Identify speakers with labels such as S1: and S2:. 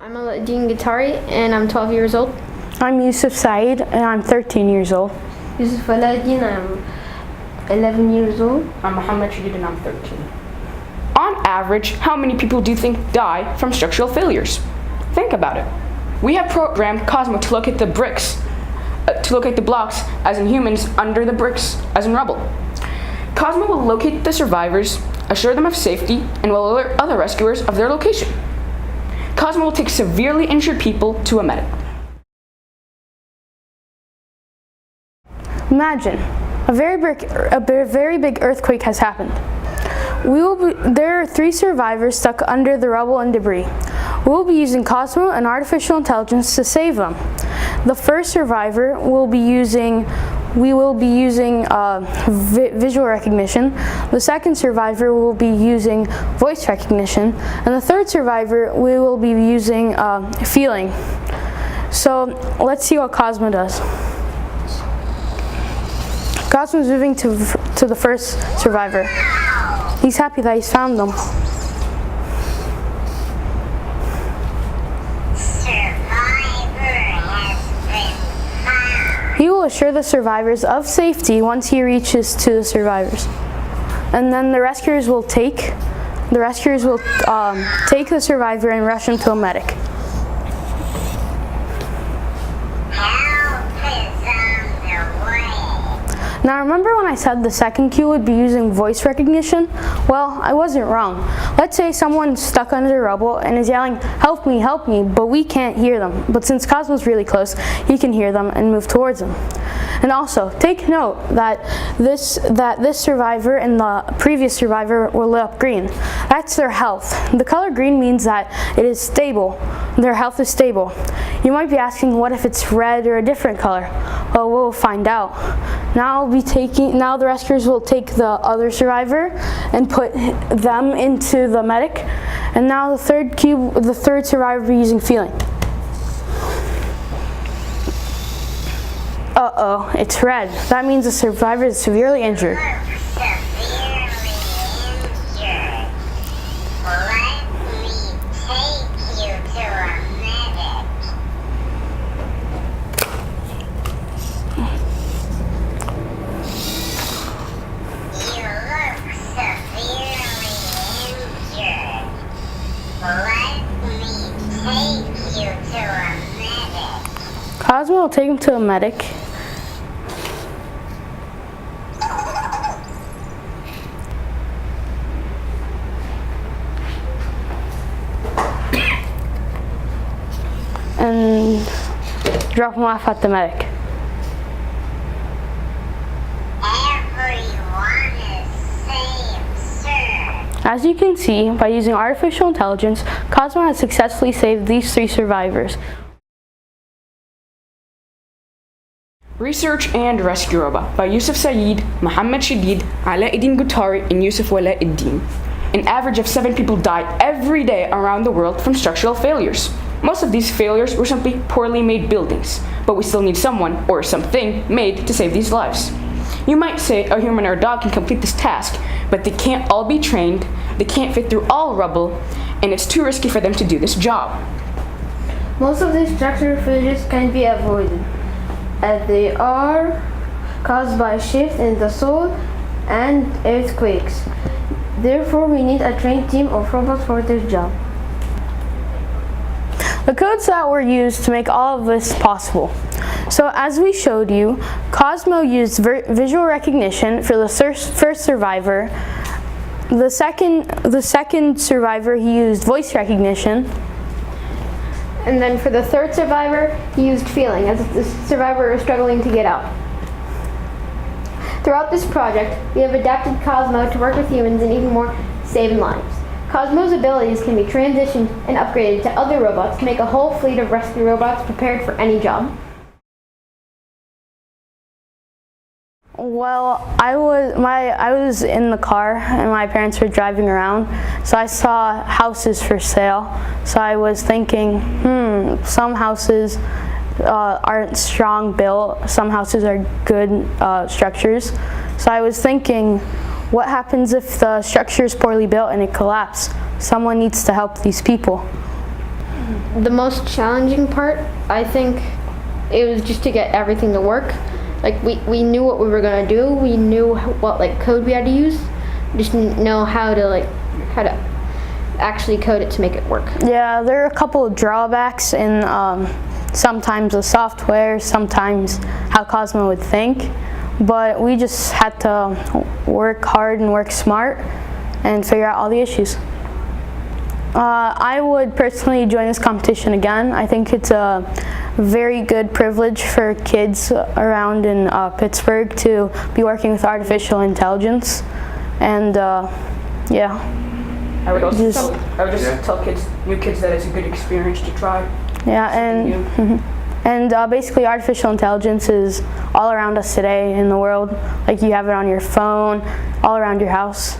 S1: I'm Aladdin Guitari and I'm 12 years old.
S2: I'm Yusuf Saeed and I'm 13 years old.
S1: Yusuf Aladdin, I'm 11 years old.
S3: I'm Muhammad Shadid and I'm 13. On average, how many people do you think die from structural failures? Think about it. We have programmed Cosmo to look at the bricks, to look at the blocks, as in humans, under the bricks, as in rubble. Cosmo will locate the survivors, assure them of safety, and will alert other rescuers of their location. Cosmo will take severely injured people to a medic.
S2: Imagine, a very big earthquake has happened. There are 3 survivors stuck under the rubble and debris. We will be using Cosmo and artificial intelligence to save them. The first survivor we will be using visual recognition. The second survivor will be using voice recognition. And the third survivor we will be using feeling. So let's see what Cosmo does. Cosmo's moving to the first survivor. He's happy that he's found them. He will assure the survivors of safety once he reaches to the survivors. And then the rescuers will take the survivor and rush him to a medic. Now remember when I said the second cue would be using voice recognition? Well, I wasn't wrong. Let's say someone's stuck under the rubble and is yelling, help me, but we can't hear them. But since Cosmo's really close, he can hear them and move towards them. And also, take note that this survivor and the previous survivor were lit up green. That's their health. The color green means that it is stable. Their health is stable. You might be asking, what if it's red or a different color? Well, we'll find out. Now the rescuers will take the other survivor and put them into the medic. And now the third survivor will be using feeling. Uh-oh, it's red. That means the survivor is severely injured. Cosmo will take him to a medic. And drop him off at the medic.
S4: Everyone is safe, sir.
S2: As you can see, by using artificial intelligence, Cosmo has successfully saved these 3 survivors.
S3: Research and Rescue Robot by Yusuf Saeed, Muhammad Shadid, Aladdin Guitari, and Yusuf Walauddin. An average of 7 people die every day around the world from structural failures. Most of these failures were simply poorly made buildings, but we still need someone or something made to save these lives. You might say a human or a dog can complete this task, but they can't all be trained, they can't fit through all rubble, and it's too risky for them to do this job.
S1: Most of these structural failures can be avoided, as they are caused by shifts in the soil and earthquakes. Therefore, we need a trained team of robots for this job.
S2: The codes that were used to make all of this possible. So as we showed you, Cosmo used visual recognition for the first survivor. The second survivor, he used voice recognition.
S1: And then for the third survivor, he used feeling, as the survivor is struggling to get out. Throughout this project, we have adapted Cosmo to work with humans and even more, saving lives. Cosmo's abilities can be transitioned and upgraded to other robots to make a whole fleet of rescue robots prepared for any job.
S2: Well, I was in the car and my parents were driving around, so I saw houses for sale. So I was thinking, some houses aren't strong built, some houses are good structures. So I was thinking, what happens if the structure is poorly built and it collapses? Someone needs to help these people.
S5: The most challenging part, I think, it was just to get everything to work. Like we knew what we were gonna do. We knew what like code we had to use. Just didn't know how to actually code it to make it work.
S2: Yeah, there are a couple of drawbacks in sometimes the software, sometimes how Cosmo would think, but we just had to work hard and work smart and figure out all the issues. I would personally join this competition again. I think it's a very good privilege for kids around in Pittsburgh to be working with artificial intelligence, and yeah.
S3: I would also tell new kids that it's a good experience to try.
S2: Yeah, and basically artificial intelligence is all around us today in the world. Like you have it on your phone, all around your house.